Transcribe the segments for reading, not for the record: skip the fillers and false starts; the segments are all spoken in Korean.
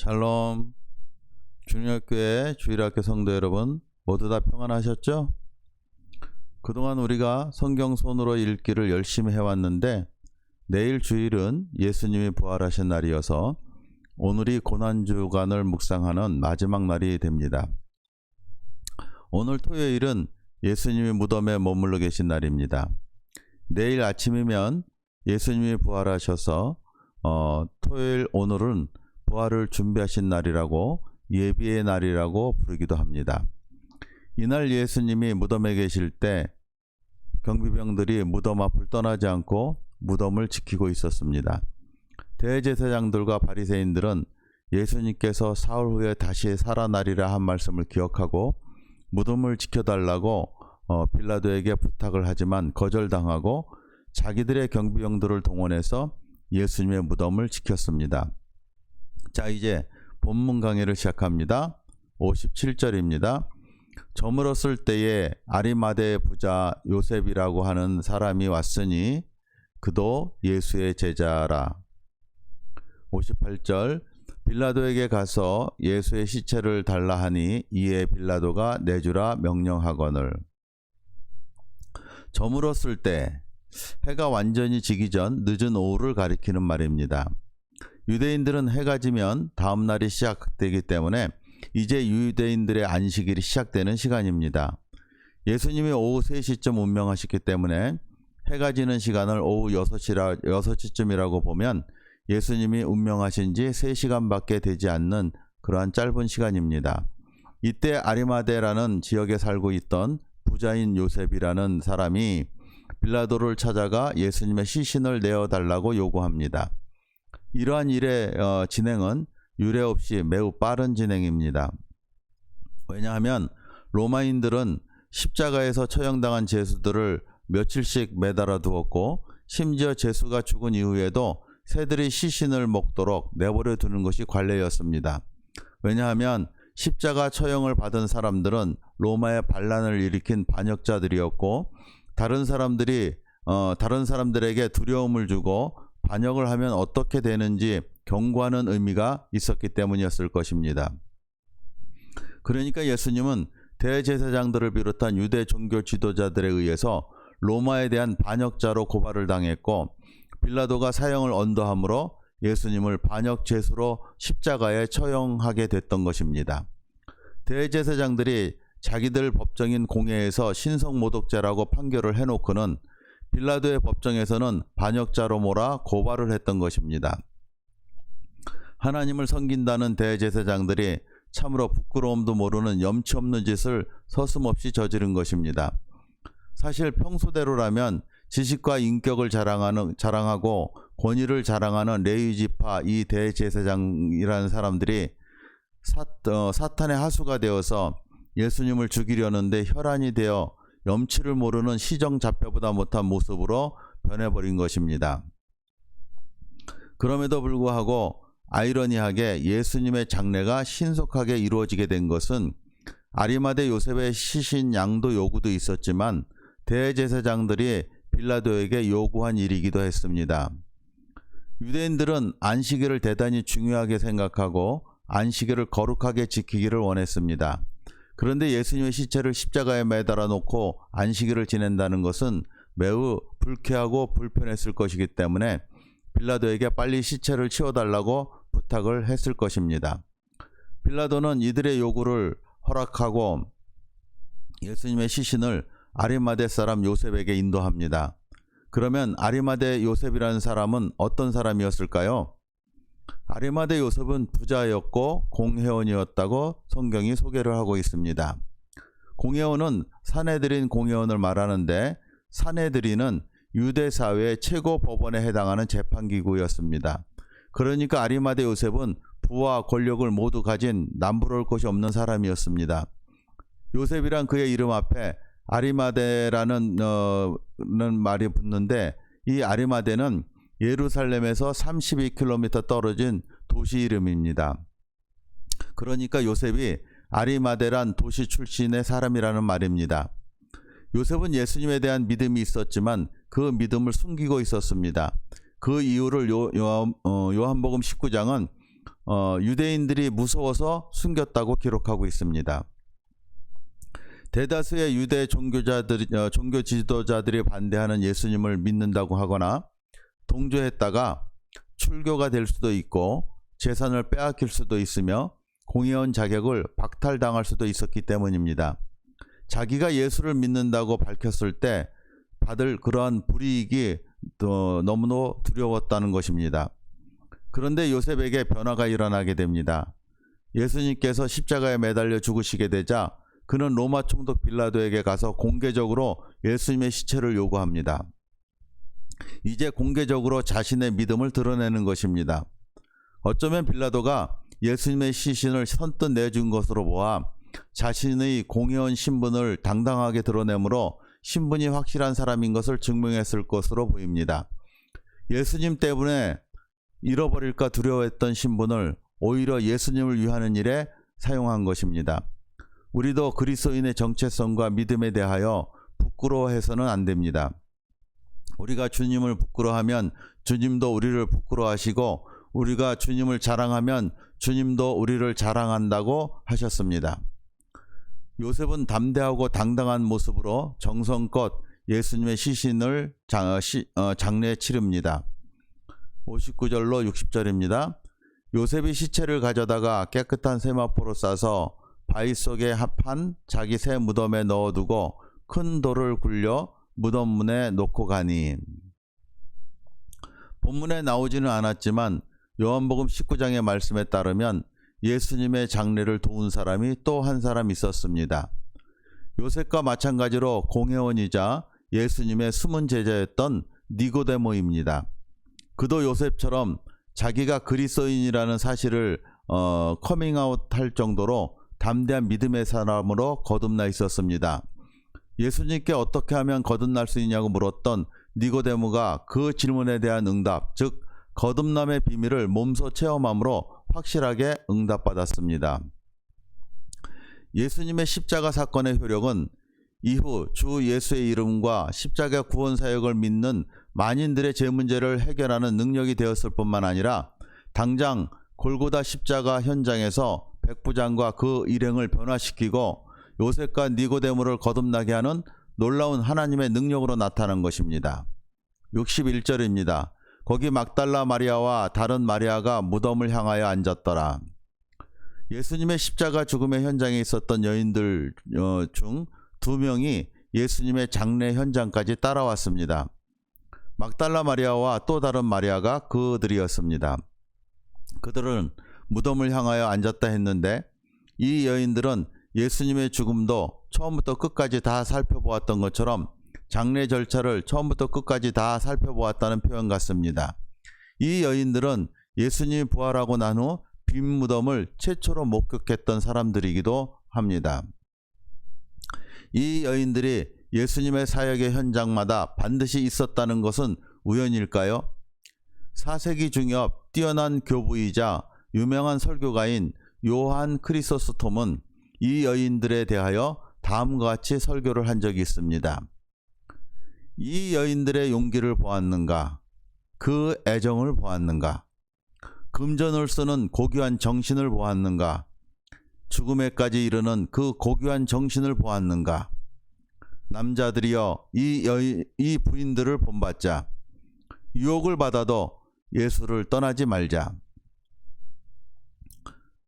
샬롬. 주님교회 주일학교 성도 여러분, 모두 다 평안하셨죠? 그동안 우리가 성경 손으로 읽기를 열심히 해왔는데, 내일 주일은 예수님이 부활하신 날이어서 오늘이 고난주간을 묵상하는 마지막 날이 됩니다. 오늘 토요일은 예수님이 무덤에 머물러 계신 날입니다. 내일 아침이면 예수님이 부활하셔서 토요일 오늘은 부활을 준비하신 날이라고, 예비의 날이라고 부르기도 합니다. 이날 예수님이 무덤에 계실 때 경비병들이 무덤 앞을 떠나지 않고 무덤을 지키고 있었습니다. 대제사장들과 바리새인들은 예수님께서 사흘 후에 다시 살아나리라 한 말씀을 기억하고 무덤을 지켜달라고 빌라도에게 부탁을 하지만 거절당하고 자기들의 경비병들을 동원해서 예수님의 무덤을 지켰습니다. 자, 이제 본문 강의를 시작합니다. 57절입니다. 저물었을 때에 아리마대 부자 요셉이라고 하는 사람이 왔으니 그도 예수의 제자라. 58절 빌라도에게 가서 예수의 시체를 달라 하니 이에 빌라도가 내주라 명령하거늘. 저물었을 때, 해가 완전히 지기 전 늦은 오후를 가리키는 말입니다. 유대인들은 해가 지면 다음 날이 시작되기 때문에 이제 유대인들의 안식일이 시작되는 시간입니다. 예수님이 오후 3시쯤 운명하셨기 때문에 해가 지는 시간을 오후 6시쯤이라고 보면 예수님이 운명하신 지 3시간밖에 되지 않는 그러한 짧은 시간입니다. 이때 아리마대라는 지역에 살고 있던 부자인 요셉이라는 사람이 빌라도를 찾아가 예수님의 시신을 내어달라고 요구합니다. 이러한 일의 진행은 유례 없이 매우 빠른 진행입니다. 왜냐하면 로마인들은 십자가에서 처형당한 죄수들을 며칠씩 매달아 두었고, 심지어 죄수가 죽은 이후에도 새들이 시신을 먹도록 내버려 두는 것이 관례였습니다. 왜냐하면 십자가 처형을 받은 사람들은 로마의 반란을 일으킨 반역자들이었고, 다른 사람들에게 두려움을 주고 반역을 하면 어떻게 되는지 경고하는 의미가 있었기 때문이었을 것입니다. 그러니까 예수님은 대제사장들을 비롯한 유대 종교 지도자들에 의해서 로마에 대한 반역자로 고발을 당했고, 빌라도가 사형을 언도함으로 예수님을 반역 죄수로 십자가에 처형하게 됐던 것입니다. 대제사장들이 자기들 법정인 공회에서 신성모독죄라고 판결을 해놓고는 빌라도의 법정에서는 반역자로 몰아 고발을 했던 것입니다. 하나님을 섬긴다는 대제사장들이 참으로 부끄러움도 모르는 염치 없는 짓을 서슴없이 저지른 것입니다. 사실 평소대로라면 지식과 인격을 자랑하고 권위를 자랑하는 레위지파 이 대제사장이라는 사람들이 사탄의 하수가 되어서 예수님을 죽이려는데 혈안이 되어 염치를 모르는 시정잡혀보다 못한 모습으로 변해버린 것입니다. 그럼에도 불구하고 아이러니하게 예수님의 장례가 신속하게 이루어지게 된 것은 아리마대 요셉의 시신 양도 요구도 있었지만 대제사장들이 빌라도에게 요구한 일이기도 했습니다. 유대인들은 안식일을 대단히 중요하게 생각하고 안식일을 거룩하게 지키기를 원했습니다. 그런데 예수님의 시체를 십자가에 매달아 놓고 안식일을 지낸다는 것은 매우 불쾌하고 불편했을 것이기 때문에 빌라도에게 빨리 시체를 치워달라고 부탁을 했을 것입니다. 빌라도는 이들의 요구를 허락하고 예수님의 시신을 아리마대 사람 요셉에게 인도합니다. 그러면 아리마대 요셉이라는 사람은 어떤 사람이었을까요? 아리마대 요셉은 부자였고 공회원이었다고 성경이 소개를 하고 있습니다. 공회원은 사내들인 공회원을 말하는데, 사내들인은 유대 사회의 최고 법원에 해당하는 재판기구였습니다. 그러니까 아리마대 요셉은 부와 권력을 모두 가진 남부러울 것이 없는 사람이었습니다. 요셉이란 그의 이름 앞에 아리마대라는 말이 붙는데, 이 아리마대는 예루살렘에서 32km 떨어진 도시 이름입니다. 그러니까 요셉이 아리마대란 도시 출신의 사람이라는 말입니다. 요셉은 예수님에 대한 믿음이 있었지만 그 믿음을 숨기고 있었습니다. 그 이유를 요한복음 19장은 유대인들이 무서워서 숨겼다고 기록하고 있습니다. 대다수의 유대 종교 지도자들이 반대하는 예수님을 믿는다고 하거나 동조했다가 출교가 될 수도 있고 재산을 빼앗길 수도 있으며 공회원 자격을 박탈당할 수도 있었기 때문입니다. 자기가 예수를 믿는다고 밝혔을 때 받을 그러한 불이익이 너무도 두려웠다는 것입니다. 그런데 요셉에게 변화가 일어나게 됩니다. 예수님께서 십자가에 매달려 죽으시게 되자 그는 로마 총독 빌라도에게 가서 공개적으로 예수님의 시체를 요구합니다. 이제 공개적으로 자신의 믿음을 드러내는 것입니다. 어쩌면 빌라도가 예수님의 시신을 선뜻 내준 것으로 보아 자신의 공회원 신분을 당당하게 드러내므로 신분이 확실한 사람인 것을 증명했을 것으로 보입니다. 예수님 때문에 잃어버릴까 두려워했던 신분을 오히려 예수님을 위하는 일에 사용한 것입니다. 우리도 그리스도인의 정체성과 믿음에 대하여 부끄러워해서는 안 됩니다. 우리가 주님을 부끄러워하면 주님도 우리를 부끄러워하시고 우리가 주님을 자랑하면 주님도 우리를 자랑한다고 하셨습니다. 요셉은 담대하고 당당한 모습으로 정성껏 예수님의 시신을 장례에 치릅니다. 59절로 60절입니다. 요셉이 시체를 가져다가 깨끗한 세마포로 싸서 바위 속에 합한 자기 새 무덤에 넣어두고 큰 돌을 굴려 무덤 문에 놓고 가니. 본문에 나오지는 않았지만 요한복음 19장의 말씀에 따르면 예수님의 장례를 도운 사람이 또 한 사람 있었습니다. 요셉과 마찬가지로 공회원이자 예수님의 숨은 제자였던 니고데모입니다. 그도 요셉처럼 자기가 그리스도인이라는 사실을 커밍아웃할 정도로 담대한 믿음의 사람으로 거듭나 있었습니다. 예수님께 어떻게 하면 거듭날 수 있냐고 물었던 니고데모가 그 질문에 대한 응답, 즉 거듭남의 비밀을 몸소 체험함으로 확실하게 응답받았습니다. 예수님의 십자가 사건의 효력은 이후 주 예수의 이름과 십자가 구원 사역을 믿는 만인들의 죄 문제를 해결하는 능력이 되었을 뿐만 아니라 당장 골고다 십자가 현장에서 백부장과 그 일행을 변화시키고 요셉과 니고데모를 거듭나게 하는 놀라운 하나님의 능력으로 나타난 것입니다. 61절입니다. 거기 막달라 마리아와 다른 마리아가 무덤을 향하여 앉았더라. 예수님의 십자가 죽음의 현장에 있었던 여인들 중 2명이 예수님의 장례 현장까지 따라왔습니다. 막달라 마리아와 또 다른 마리아가 그들이었습니다. 그들은 무덤을 향하여 앉았다 했는데 이 여인들은 예수님의 죽음도 처음부터 끝까지 다 살펴보았던 것처럼 장례 절차를 처음부터 끝까지 다 살펴보았다는 표현 같습니다. 이 여인들은 예수님이 부활하고 난 후 빈 무덤을 최초로 목격했던 사람들이기도 합니다. 이 여인들이 예수님의 사역의 현장마다 반드시 있었다는 것은 우연일까요? 4세기 중엽 뛰어난 교부이자 유명한 설교가인 요한 크리소스톰은 이 여인들에 대하여 다음과 같이 설교를 한 적이 있습니다. 이 여인들의 용기를 보았는가? 그 애정을 보았는가? 금전을 쓰는 고귀한 정신을 보았는가? 죽음에까지 이르는 그 고귀한 정신을 보았는가? 남자들이여 이 부인들을 본받자. 유혹을 받아도 예수를 떠나지 말자.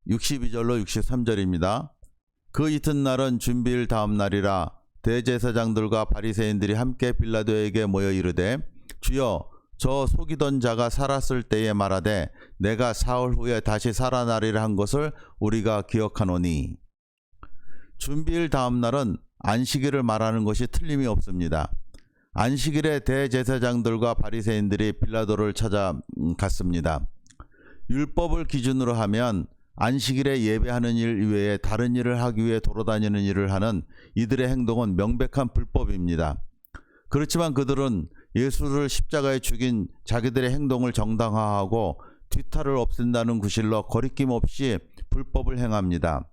62절로 63절입니다. 그 이튿날은 준비일 다음 날이라 대제사장들과 바리새인들이 함께 빌라도에게 모여 이르되 주여 저 속이던 자가 살았을 때에 말하되 내가 사흘 후에 다시 살아나리라 한 것을 우리가 기억하노니. 준비일 다음 날은 안식일을 말하는 것이 틀림이 없습니다. 안식일에 대제사장들과 바리새인들이 빌라도를 찾아갔습니다. 율법을 기준으로 하면 안식일에 예배하는 일 이외에 다른 일을 하기 위해 돌아다니는 일을 하는 이들의 행동은 명백한 불법입니다. 그렇지만 그들은 예수를 십자가에 죽인 자기들의 행동을 정당화하고 뒤탈을 없앤다는 구실로 거리낌 없이 불법을 행합니다.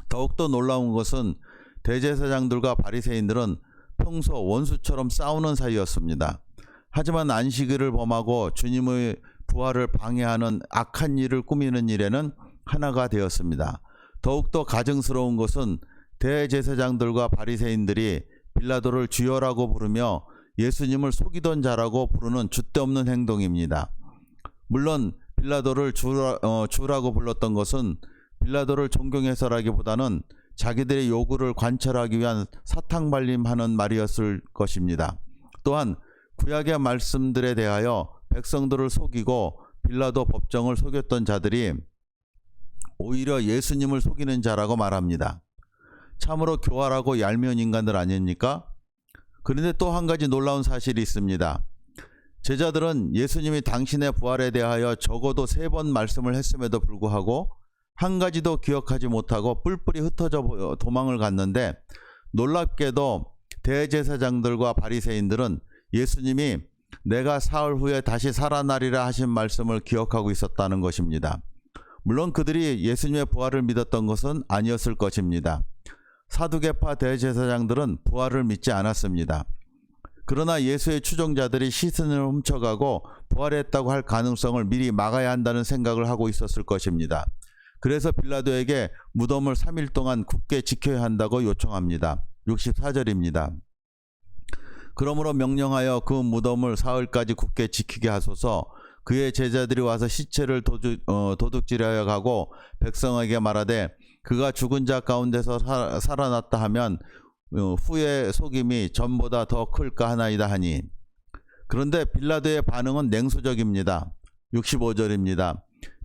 더욱더 놀라운 것은 대제사장들과 바리새인들은 평소 원수처럼 싸우는 사이였습니다. 하지만 안식일을 범하고 주님의 부활을 방해하는 악한 일을 꾸미는 일에는 하나가 되었습니다. 더욱더 가증스러운 것은 대제사장들과 바리새인들이 빌라도를 주여라고 부르며 예수님을 속이던 자라고 부르는 줏대없는 행동입니다. 물론 빌라도를 주라고 불렀던 것은 빌라도를 존경해서라기보다는 자기들의 요구를 관철하기 위한 사탕발림하는 말이었을 것입니다. 또한 구약의 말씀들에 대하여 백성들을 속이고 빌라도 법정을 속였던 자들이 오히려 예수님을 속이는 자라고 말합니다. 참으로 교활하고 얄미운 인간들 아닙니까? 그런데 또 한 가지 놀라운 사실이 있습니다. 제자들은 예수님이 당신의 부활에 대하여 적어도 3번 말씀을 했음에도 불구하고 한 가지도 기억하지 못하고 뿔뿔이 흩어져 도망을 갔는데, 놀랍게도 대제사장들과 바리새인들은 예수님이 내가 사흘 후에 다시 살아나리라 하신 말씀을 기억하고 있었다는 것입니다. 물론 그들이 예수님의 부활을 믿었던 것은 아니었을 것입니다. 사두개파 대제사장들은 부활을 믿지 않았습니다. 그러나 예수의 추종자들이 시신을 훔쳐가고 부활했다고 할 가능성을 미리 막아야 한다는 생각을 하고 있었을 것입니다. 그래서 빌라도에게 무덤을 3일 동안 굳게 지켜야 한다고 요청합니다. 64절입니다. 그러므로 명령하여 그 무덤을 사흘까지 굳게 지키게 하소서. 그의 제자들이 와서 시체를 도둑질하여 가고 백성에게 말하되 그가 죽은 자 가운데서 살아났다 하면 후의 속임이 전보다 더 클까 하나이다 하니. 그런데 빌라도의 반응은 냉소적입니다. 65절입니다.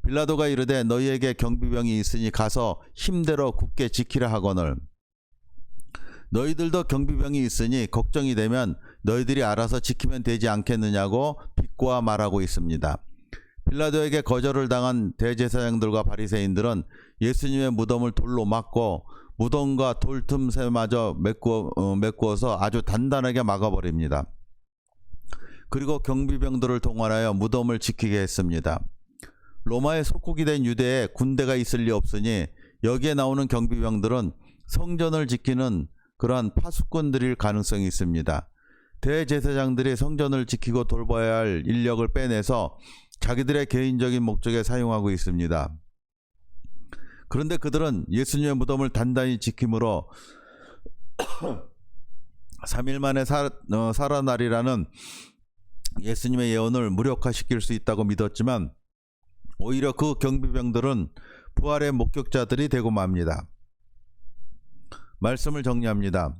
빌라도가 이르되 너희에게 경비병이 있으니 가서 힘대로 굳게 지키라 하거늘. 너희들도 경비병이 있으니 걱정이 되면 너희들이 알아서 지키면 되지 않겠느냐고 비꼬아 말하고 있습니다. 빌라도에게 거절을 당한 대제사장들과 바리새인들은 예수님의 무덤을 돌로 막고 무덤과 돌 틈새마저 메꾸어서 아주 단단하게 막아버립니다. 그리고 경비병들을 동원하여 무덤을 지키게 했습니다. 로마의 속국이 된 유대에 군대가 있을 리 없으니 여기에 나오는 경비병들은 성전을 지키는 그러한 파수꾼들일 가능성이 있습니다. 대제사장들이 성전을 지키고 돌봐야 할 인력을 빼내서 자기들의 개인적인 목적에 사용하고 있습니다. 그런데 그들은 예수님의 무덤을 단단히 지킴으로 3일 만에 살아나리라는 예수님의 예언을 무력화시킬 수 있다고 믿었지만 오히려 그 경비병들은 부활의 목격자들이 되고 맙니다. 말씀을 정리합니다.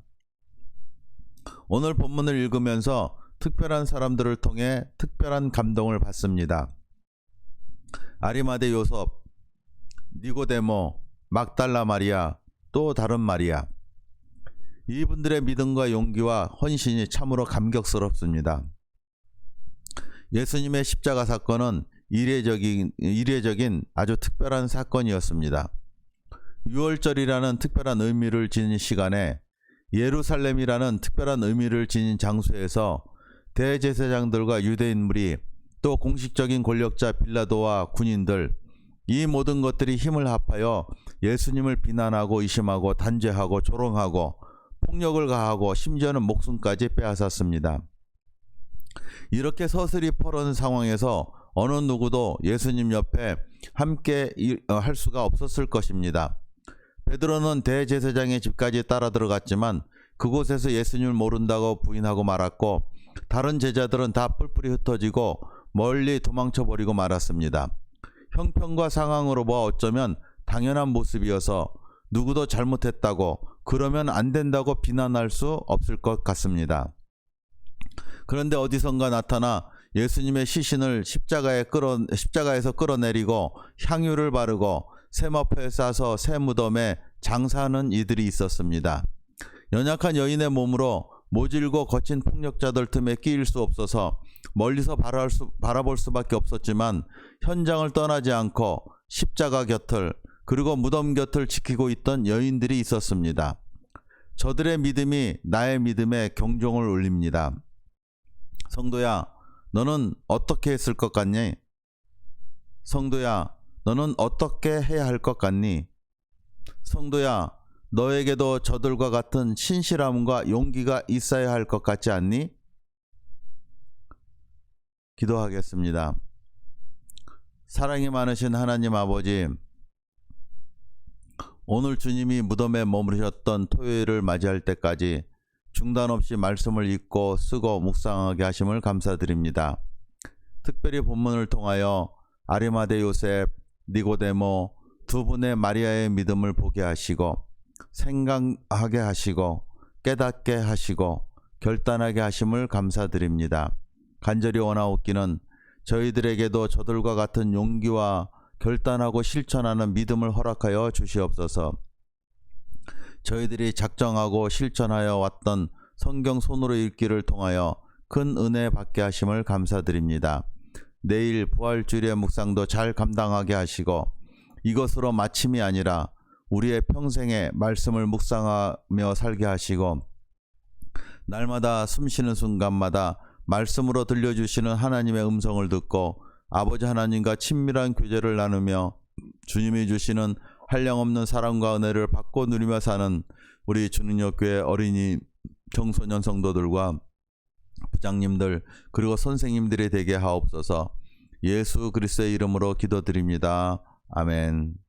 오늘 본문을 읽으면서 특별한 사람들을 통해 특별한 감동을 받습니다. 아리마대 요셉, 니고데모, 막달라 마리아, 또 다른 마리아. 이분들의 믿음과 용기와 헌신이 참으로 감격스럽습니다. 예수님의 십자가 사건은 이례적인 아주 특별한 사건이었습니다. 유월절이라는 특별한 의미를 지닌 시간에 예루살렘이라는 특별한 의미를 지닌 장소에서 대제사장들과 유대인물이 또 공식적인 권력자 빌라도와 군인들, 이 모든 것들이 힘을 합하여 예수님을 비난하고 의심하고 단죄하고 조롱하고 폭력을 가하고 심지어는 목숨까지 빼앗았습니다. 이렇게 서슬이 퍼런 상황에서 어느 누구도 예수님 옆에 함께 할 수가 없었을 것입니다. 베드로는 대제사장의 집까지 따라 들어갔지만 그곳에서 예수님을 모른다고 부인하고 말았고, 다른 제자들은 다 뿔뿔이 흩어지고 멀리 도망쳐버리고 말았습니다. 형편과 상황으로 봐 어쩌면 당연한 모습이어서 누구도 잘못했다고, 그러면 안 된다고 비난할 수 없을 것 같습니다. 그런데 어디선가 나타나 예수님의 시신을 십자가에서 끌어내리고 향유를 바르고 세마포에 싸서 새 무덤에 장사하는 이들이 있었습니다. 연약한 여인의 몸으로 모질고 거친 폭력자들 틈에 끼일 수 없어서 멀리서 바라볼 수밖에 없었지만 현장을 떠나지 않고 십자가 곁을 그리고 무덤 곁을 지키고 있던 여인들이 있었습니다. 저들의 믿음이 나의 믿음에 경종을 울립니다. 성도야, 너는 어떻게 했을 것 같니? 성도야, 너는 어떻게 해야 할 것 같니? 성도야, 너에게도 저들과 같은 신실함과 용기가 있어야 할 것 같지 않니? 기도하겠습니다. 사랑이 많으신 하나님 아버지, 오늘 주님이 무덤에 머무르셨던 토요일을 맞이할 때까지 중단 없이 말씀을 읽고 쓰고 묵상하게 하심을 감사드립니다. 특별히 본문을 통하여 아리마대 요셉, 니고데모 두 분의 마리아의 믿음을 보게 하시고 생각하게 하시고 깨닫게 하시고 결단하게 하심을 감사드립니다. 간절히 원하옵기는 저희들에게도 저들과 같은 용기와 결단하고 실천하는 믿음을 허락하여 주시옵소서. 저희들이 작정하고 실천하여 왔던 성경 손으로 읽기를 통하여 큰 은혜 받게 하심을 감사드립니다. 내일 부활주일의 묵상도 잘 감당하게 하시고 이것으로 마침이 아니라 우리의 평생에 말씀을 묵상하며 살게 하시고 날마다 숨쉬는 순간마다 말씀으로 들려주시는 하나님의 음성을 듣고 아버지 하나님과 친밀한 교제를 나누며 주님이 주시는 한량없는 사랑과 은혜를 받고 누리며 사는 우리 주능력교회 어린이 청소년 성도들과 부장님들 그리고 선생님들이 되게 하옵소서. 예수 그리스도의 이름으로 기도드립니다. 아멘.